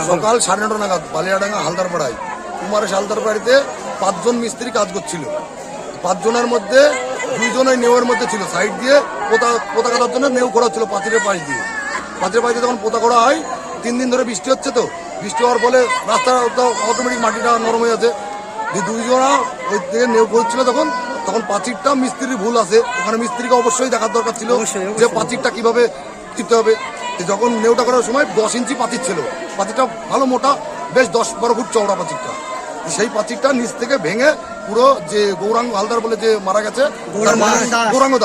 সকাল 9:30 নাগাদ বালিয়াডাঙ্গা হালদারপাড়ায় কুমারেশ হালদার বাড়িতে 5 জন মিস্ত্রি কাজ করছিল। 5 জনের মধ্যে 2 জন ওই নেউয়ের মধ্যে ছিল, সাইড দিয়ে পোতা কাটার জন্য নেউ করা ছিল পাঁচিলের পাশ দিয়ে। পাঁচিলের পাশ দিয়ে যখন পোতা করা হয়, 3 দিন ধরে বৃষ্টি হচ্ছে, তো বৃষ্টি হওয়ার ফলে রাস্তা অটোমেটিক মাটিটা নরম হয়ে আছে। যে 2 জনা ওই থেকে নেউ করছিল তখন পাঁচিরটা মিস্ত্রির ভুল আছে, ওখানে মিস্ত্রিকে অবশ্যই দেখার দরকার ছিল যে পাঁচিরটা কিভাবে চিপতে হবে। যখন নেউটা করার সময় 10 ইঞ্চি পাঁচির ছিল, পাঁচিরটা ভালো মোটা, বেশ 10-12 ফুট চওড়া পাঁচিরটা। সেই পাঁচিরটা নিচ থেকে ভেঙে পুরো যে গৌরাঙ্গ হালদার বলে যে মারা গেছে, গৌরাঙ্গ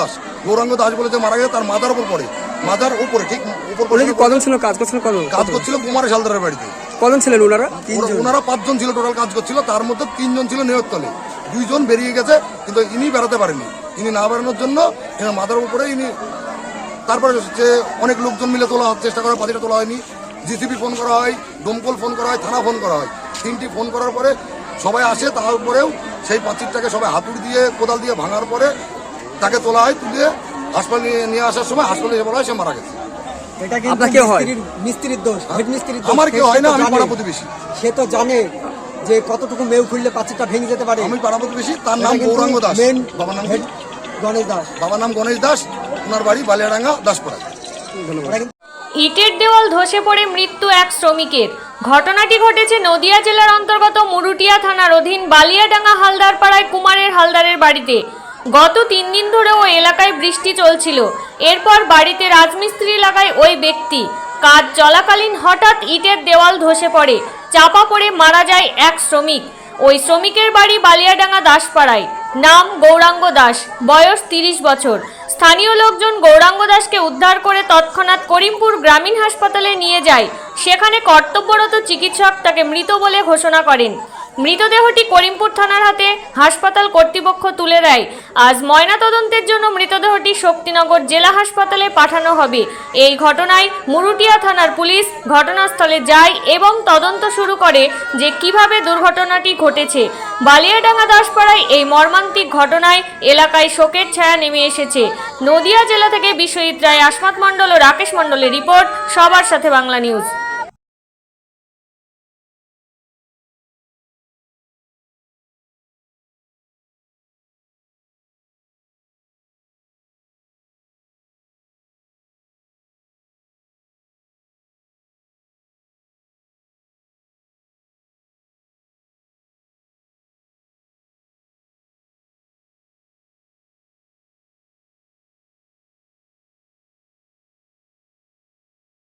দাস বলে যে মারা গেছে, তার মাথার উপর পড়ে, মাথার উপরে ঠিক উপর। কজন ছিল কাজ করছিল কুমারেশ হালদারের বাড়িতে। কজন ছিলেন ওনারা 5 জন ছিল টোটাল কাজ করছিল, তার মধ্যে 3 জন ছিল নেওয়ার তলে, 2 জন বেরিয়ে গেছে, কিন্তু ইনি বেরোতে পারেনি। ইনি না বেরোনোর জন্য মাথার উপরে তারপরে যে অনেক লোকজন মিলে তোলা চেষ্টা করে, পাঁচিটা তোলা হয়নি। জিসিবি ফোন করা হয়, দমকল ফোন করা হয়, থানা ফোন করা হয়। 3টি ফোন করার পরে সবাই আসে, তারপরেও সেই পাঁচিরটাকে সবাই হাতুড়ি দিয়ে কোদাল দিয়ে ভাঙার পরে তাকে তোলা হয়, তুলে হাসপাতালে নিয়ে আসার সময় হাসপাতালে বলা হয় সে মারা গেছে। মিস্ত্রির দোষ, আমার কেউ হয় না, আমি পাড়া প্রতিবেশী। সে তো জানে যে কতটুকু মেউ খুললে পাঁচিরটা ভেঙে যেতে পারে। আমি পাড়া প্রতিবেশী, তার নাম গৌরাঙ্গ দাস, বাবার নাম গণেশ দাস, ওনার বাড়ি বালিয়াডাঙ্গা দাসপাড়া। ইটের দেওয়াল ধসে পড়ে মৃত্যু এক শ্রমিকের। ঘটনাটি ঘটেছে নদিয়া জেলার অন্তর্গত মুরুটিয়া থানার অধীন বালিয়াডাঙ্গা হালদারপাড়ায় কুমারের হালদারের বাড়িতে। গত 3 দিন ধরে ওই এলাকায় বৃষ্টি চলছিল। এরপর বাড়িতে রাজমিস্ত্রি লাগায় ওই ব্যক্তি। কাজ চলাকালীন হঠাৎ ইটের দেওয়াল ধসে পড়ে, চাপা পড়ে মারা যায় এক শ্রমিক। ওই শ্রমিকের বাড়ি বালিয়াডাঙ্গা দাসপাড়ায়। নাম গৌরাঙ্গ দাস, বয়স 30 বছর। স্থানীয় লোকজন গৌরাঙ্গ দাসকে উদ্ধার করে তৎক্ষণাৎ করিমপুর গ্রামীণ হাসপাতালে নিয়ে যায়। সেখানে কর্তব্যরত চিকিৎসক তাকে মৃত বলে ঘোষণা করেন। মৃতদেহটি করিমপুর থানার হাতে হাসপাতাল কর্তৃপক্ষ তুলে দেয়। আজ ময়নাতদন্তের জন্য মৃতদেহটি শক্তিনগর জেলা হাসপাতালে পাঠানো হবে। এই ঘটনায় মুরুটিয়া থানার পুলিশ ঘটনাস্থলে যায় এবং তদন্ত শুরু করে যে কিভাবে দুর্ঘটনাটি ঘটেছে। বালিয়াডাঙ্গা দাসপাড়ায় এই মর্মান্তিক ঘটনায় এলাকায় শোকের ছায়া নেমে এসেছে। নদিয়া জেলা থেকে বিশ্বজিৎ রায়, আসমাত মণ্ডল ও রাকেশ মণ্ডলের রিপোর্ট, সবার সাথে বাংলা নিউজ।